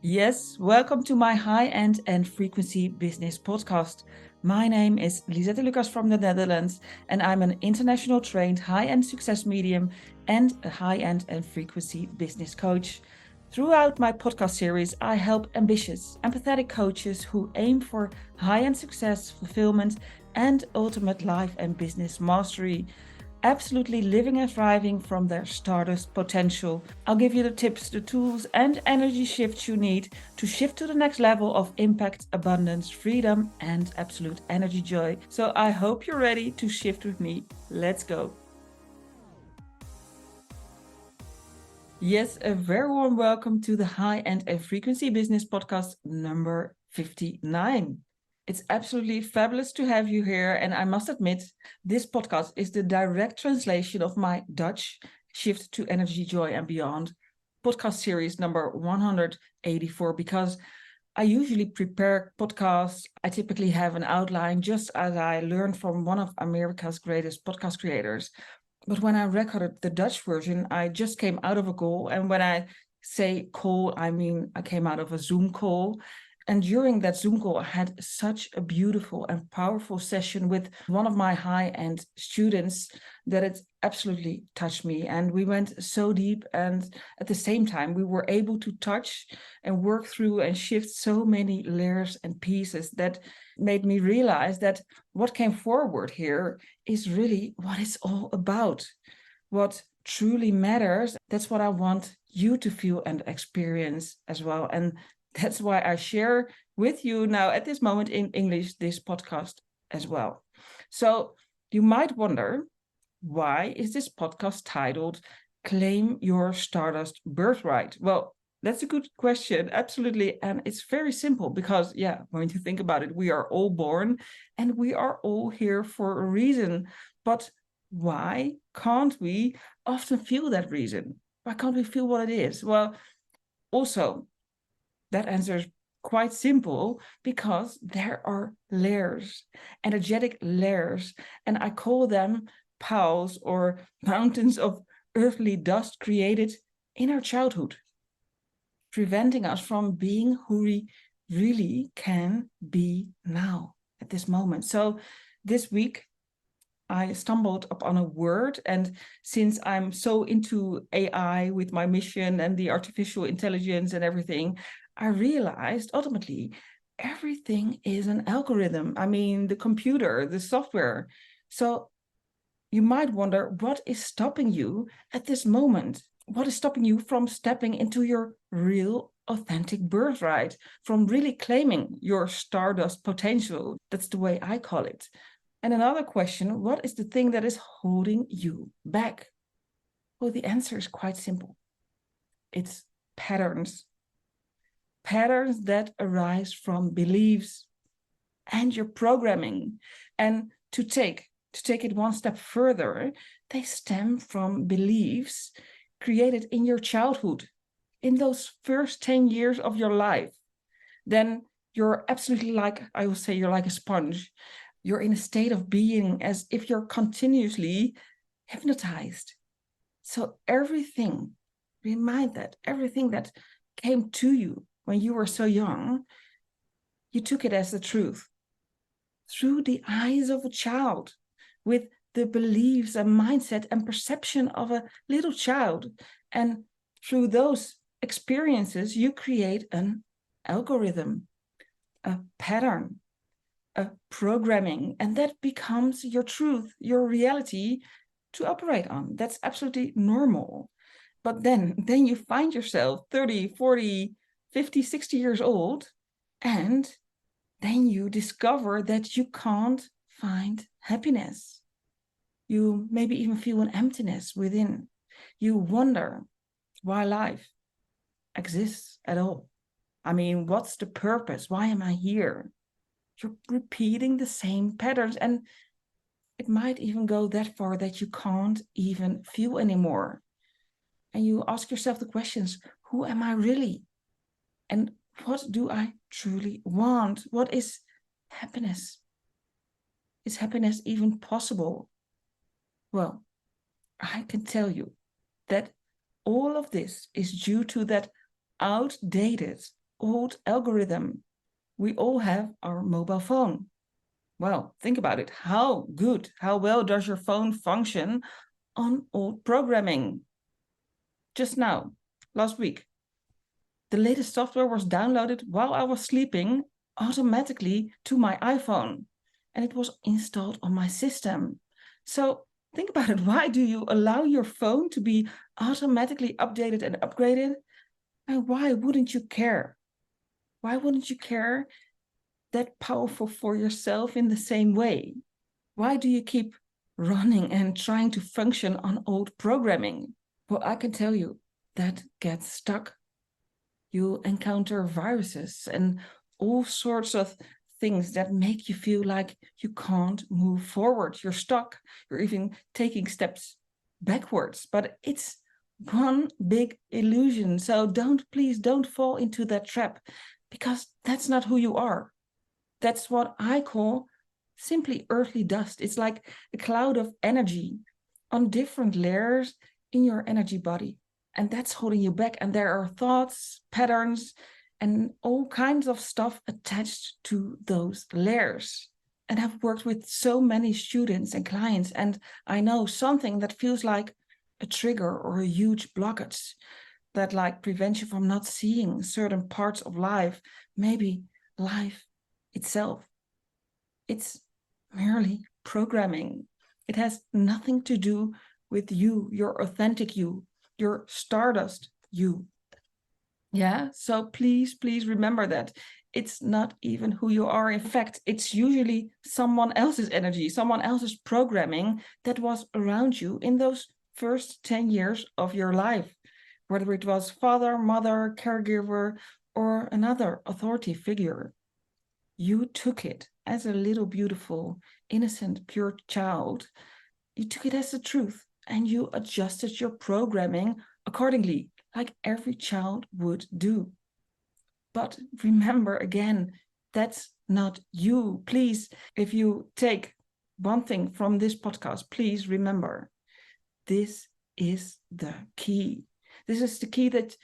Yes, welcome to my high-end and frequency business podcast. My name is Lisette Lucas from the Netherlands, and I'm an international trained high-end success medium and a high-end and frequency business coach. Throughout my podcast series, I help ambitious, empathetic coaches who aim for high-end success, fulfillment, and ultimate life and business mastery, absolutely living and thriving from their Stardust potential. I'll give you the tips, the tools, and energy shifts you need to shift to the next level of impact, abundance, freedom, and absolute energy joy. So I hope you're ready to shift with me. Let's go. Yes, a very warm welcome to the High-End and Frequency Business Podcast number 59. It's absolutely fabulous to have you here. And I must admit, this podcast is the direct translation of my Dutch Shift to Energy, Joy and Beyond podcast series number 184, because I usually prepare podcasts. I typically have an outline just as I learned from one of America's greatest podcast creators. But when I recorded the Dutch version, I just came out of a call. And when I say call, I mean I came out of a Zoom call. And during that Zoom call, I had such a beautiful and powerful session with one of my high-end students that it absolutely touched me. And we went so deep. And at the same time, we were able to touch and work through and shift so many layers and pieces that made me realize that what came forward here is really what it's all about. What truly matters, that's what I want you to feel and experience as well. And that's why I share with you now at this moment in English this podcast as well. So you might wonder, why is this podcast titled Claim Your Stardust Birthright? Well, that's a good question, absolutely. And it's very simple because, when you think about it, we are all born and we are all here for a reason. But why can't we often feel that reason? Why can't we feel what it is? Well, also, that answer is quite simple because there are layers, energetic layers, and I call them piles or mountains of earthly dust created in our childhood, preventing us from being who we really can be now at this moment. So this week, I stumbled upon a word, and since I'm so into AI with my mission and the artificial intelligence and everything, I realized ultimately everything is an algorithm. I mean, the computer, the software. So you might wonder, what is stopping you at this moment? What is stopping you from stepping into your real, authentic birthright, from really claiming your stardust potential? That's the way I call it. And another question, what is the thing that is holding you back? Well, the answer is quite simple. It's patterns. Patterns that arise from beliefs and your programming. And to take it one step further, they stem from beliefs created in your childhood, in those first 10 years of your life. Then you're absolutely like, I will say, you're like a sponge. You're in a state of being as if you're continuously hypnotized. So everything that came to you when you were so young, you took it as the truth through the eyes of a child, with the beliefs and mindset and perception of a little child. And through those experiences, you create an algorithm, a pattern, a programming, and that becomes your truth, your reality to operate on. That's absolutely normal. But then you find yourself 30, 40, 50, 60 years old, and then you discover that you can't find happiness. You maybe even feel an emptiness within. You wonder why life exists at all. I mean, what's the purpose? Why am I here? You're repeating the same patterns, and it might even go that far that you can't even feel anymore. And you ask yourself the questions, who am I really? And what do I truly want? What is happiness? Is happiness even possible? Well, I can tell you that all of this is due to that outdated old algorithm. We all have our mobile phone. Well, think about it. How well does your phone function on old programming? Just now, last week, the latest software was downloaded while I was sleeping automatically to my iPhone, and it was installed on my system. So think about it. Why do you allow your phone to be automatically updated and upgraded? And why wouldn't you care? Why wouldn't you care that powerful for yourself in the same way? Why do you keep running and trying to function on old programming? Well, I can tell you that gets stuck. You'll encounter viruses and all sorts of things that make you feel like you can't move forward. You're stuck. You're even taking steps backwards. But it's one big illusion. So please don't fall into that trap, because that's not who you are. That's what I call simply earthly dust. It's like a cloud of energy on different layers in your energy body. And that's holding you back. And there are thoughts, patterns, and all kinds of stuff attached to those layers. And I've worked with so many students and clients, and I know something that feels like a trigger or a huge blockage that like prevents you from not seeing certain parts of life, maybe life itself. It's merely programming. It has nothing to do with you, your authentic you, your stardust you. Yeah, so please remember that. It's not even who you are. In fact, it's usually someone else's energy, someone else's programming that was around you in those first 10 years of your life, whether it was father, mother, caregiver, or another authority figure. You took it as a little beautiful, innocent, pure child. You took it as the truth, and you adjusted your programming accordingly, like every child would do. But remember again, that's not you. Please, if you take one thing from this podcast, please remember, this is the key. This is the key that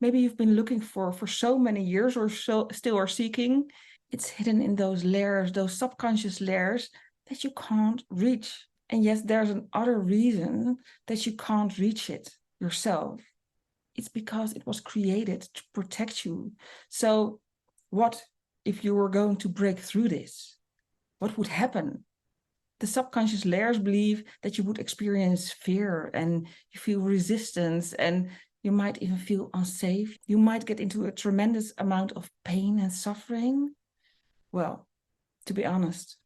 maybe you've been looking for so many years, or still are seeking. It's hidden in those layers, those subconscious layers that you can't reach. And yes, there's another reason that you can't reach it yourself. It's because it was created to protect you. So what if you were going to break through this? What would happen? The subconscious layers believe that you would experience fear, and you feel resistance, and you might even feel unsafe. You might get into a tremendous amount of pain and suffering. Well, to be honest,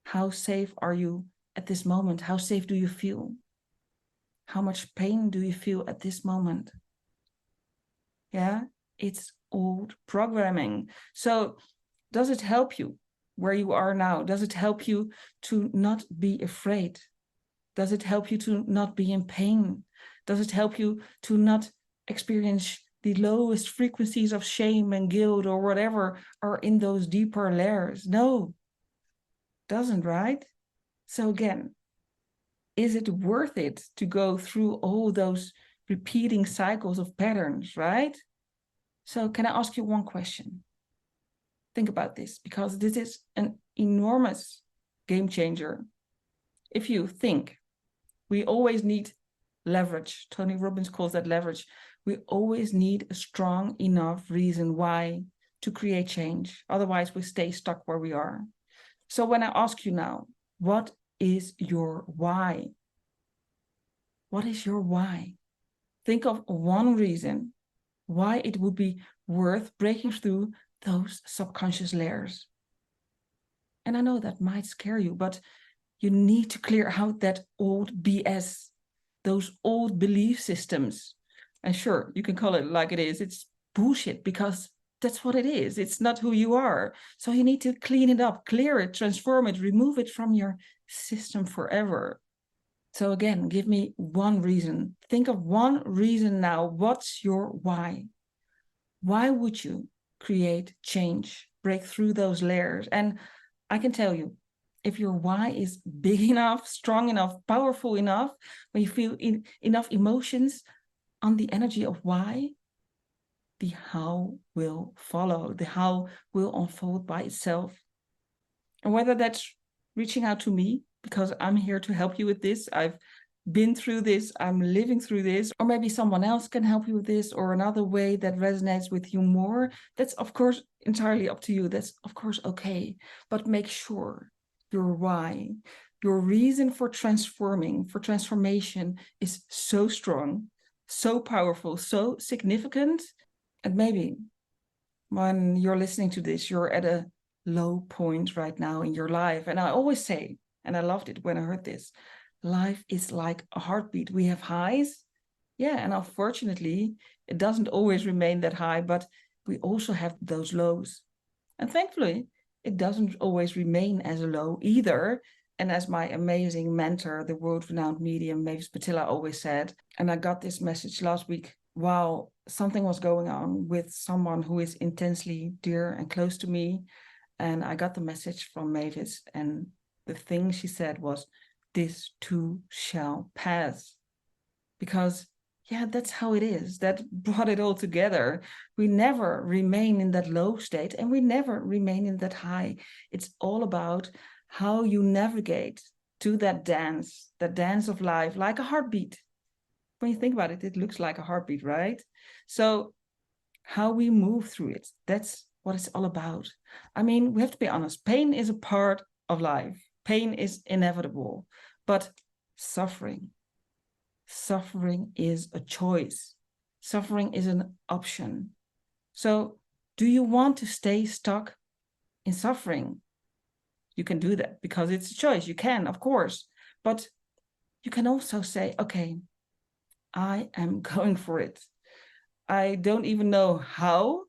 how safe are you at this moment? How safe do you feel? How much pain do you feel at this moment? Yeah, it's old programming. So does it help you where you are now? Does it help you to not be afraid? Does it help you to not be in pain? Does it help you to not experience the lowest frequencies of shame and guilt or whatever are in those deeper layers? No, doesn't, right? So again, is it worth it to go through all those repeating cycles of patterns, right? So can I ask you one question? Think about this, because this is an enormous game changer. If you think, we always need leverage. Tony Robbins calls that leverage. We always need a strong enough reason why to create change. Otherwise, we stay stuck where we are. So when I ask you now, what is your why? What is your why? Think of one reason why it would be worth breaking through those subconscious layers. And I know that might scare you, but you need to clear out that old BS, those old belief systems. And sure, you can call it like it is. It's bullshit, because that's what it is. It's not who you are. So you need to clean it up, clear it, transform it, remove it from your system forever. So again, give me one reason. Think of one reason now. What's your why? Why would you create change, break through those layers? And I can tell you, if your why is big enough, strong enough, powerful enough, when you feel enough emotions on the energy of why, the how will follow. The how will unfold by itself. And whether that's reaching out to me, because I'm here to help you with this. I've been through this, I'm living through this, or maybe someone else can help you with this, or another way that resonates with you more. That's, of course, entirely up to you. That's, of course, okay. But make sure your why, your reason for transforming, for transformation is so strong, so powerful, so significant. And maybe when you're listening to this, you're at a low point right now in your life. And I always say, and I loved it when I heard this, life is like a heartbeat. We have highs. Yeah, and unfortunately, it doesn't always remain that high, but we also have those lows. And thankfully, it doesn't always remain as a low either. And as my amazing mentor, the world-renowned medium Mavis Patilla always said, and I got this message last week, while something was going on with someone who is intensely dear and close to me. And I got the message from Mavis, and the thing she said was, this too shall pass. Because, yeah, that's how it is. That brought it all together. We never remain in that low state, and we never remain in that high. It's all about how you navigate to that dance of life, like a heartbeat. When you think about it, it looks like a heartbeat, right? So how we move through it, that's what it's all about. I mean, we have to be honest. Pain is a part of life. Pain is inevitable, but suffering is a choice. Suffering is an option. So do you want to stay stuck in suffering? You can do that because it's a choice. You can, of course, but you can also say, okay, I am going for it. I don't even know how,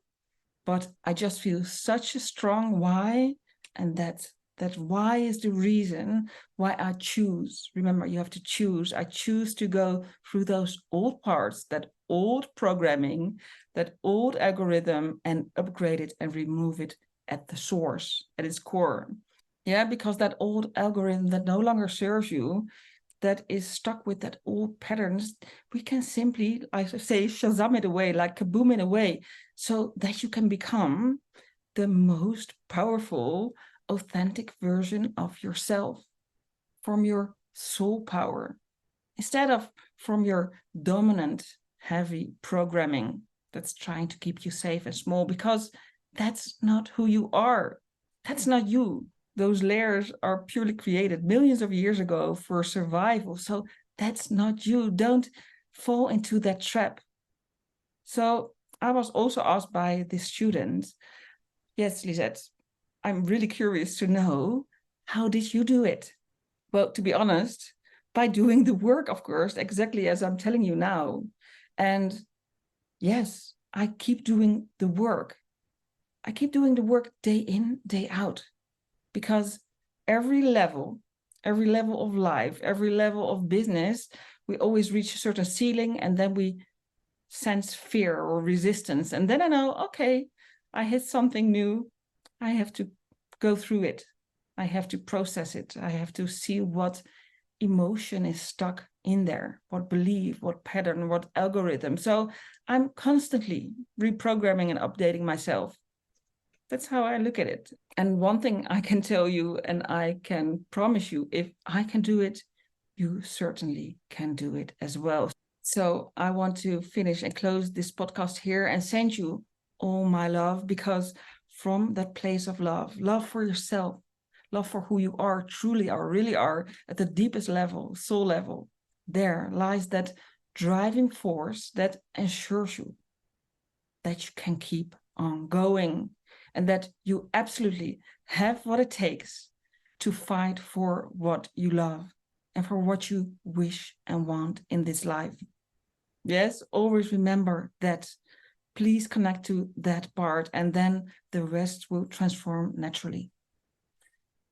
but I just feel such a strong why. And that why is the reason why I choose. Remember, you have to choose. I choose to go through those old parts, that old programming, that old algorithm, and upgrade it and remove it at the source, at its core. Yeah, because that old algorithm that no longer serves you, that is stuck with that old patterns, we can simply, I say, Shazam it away, like kaboom it away, so that you can become the most powerful, authentic version of yourself from your soul power, instead of from your dominant, heavy programming that's trying to keep you safe and small, because that's not who you are. That's not you. Those layers are purely created millions of years ago for survival. So that's not you. Don't fall into that trap. So I was also asked by this student, yes, Lisette, I'm really curious to know, how did you do it? Well, to be honest, by doing the work, of course, exactly as I'm telling you now. And yes, I keep doing the work. I keep doing the work day in, day out. Because every level of life, every level of business, we always reach a certain ceiling, and then we sense fear or resistance. And then I know, okay, I hit something new. I have to go through it. I have to process it. I have to see what emotion is stuck in there, what belief, what pattern, what algorithm. So I'm constantly reprogramming and updating myself. That's how I look at it. And one thing I can tell you, and I can promise you, if I can do it, you certainly can do it as well. So I want to finish and close this podcast here and send you all my love, because from that place of love for yourself, love for who you are, truly are, really are, at the deepest level, soul level, there lies that driving force that ensures you that you can keep on going, and that you absolutely have what it takes to fight for what you love and for what you wish and want in this life. Yes, always remember that. Please connect to that part, and then the rest will transform naturally.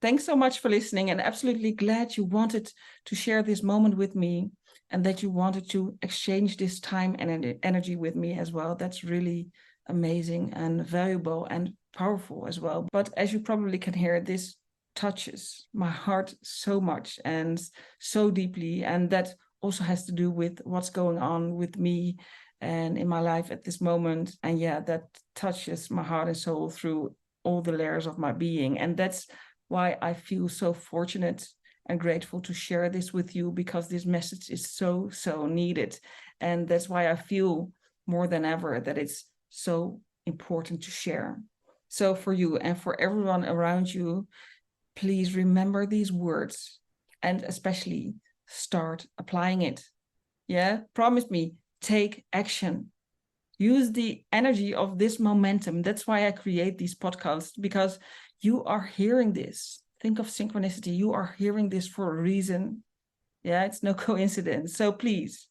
Thanks so much for listening, and absolutely glad you wanted to share this moment with me, and that you wanted to exchange this time and energy with me as well. That's really amazing and valuable and powerful as well. But as you probably can hear, this touches my heart so much and so deeply, and that also has to do with what's going on with me and in my life at this moment. And yeah, that touches my heart and soul through all the layers of my being. And that's why I feel so fortunate and grateful to share this with you, because this message is so, so needed. And that's why I feel more than ever that it's so important to share. So for you and for everyone around you, please remember these words and especially start applying it. Yeah, promise me, take action. Use the energy of this momentum. That's why I create these podcasts, because you are hearing this. Think of synchronicity. You are hearing this for a reason. Yeah, it's no coincidence. So please,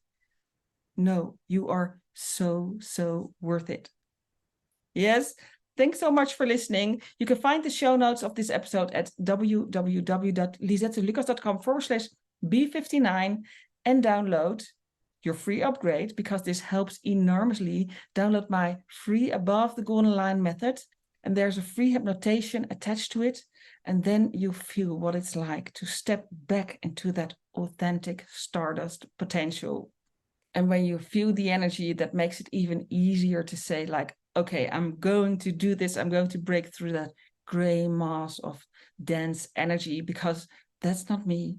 no, you are so, so worth it. Yes. Thanks so much for listening. You can find the show notes of this episode at www.lisettelucas.com/B59 and download your free upgrade, because this helps enormously. Download my free Above the Golden Line method, and there's a free hypnotation attached to it. And then you feel what it's like to step back into that authentic Stardust potential. And when you feel the energy, that makes it even easier to say, like, okay, I'm going to do this. I'm going to break through that gray mass of dense energy, because that's not me.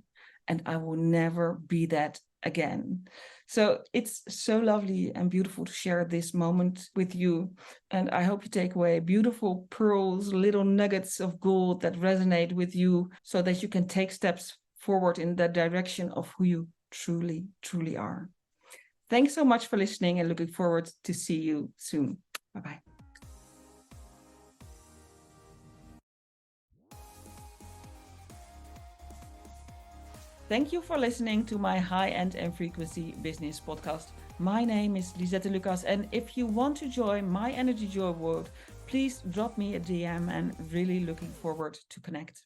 And I will never be that again. So it's so lovely and beautiful to share this moment with you. And I hope you take away beautiful pearls, little nuggets of gold that resonate with you, so that you can take steps forward in the direction of who you truly, truly are. Thanks so much for listening, and looking forward to see you soon. Bye-bye. Thank you for listening to my High-End and Frequency Business podcast. My name is Lisette Lucas, and if you want to join my Energy Joy world, please drop me a DM, and really looking forward to connect.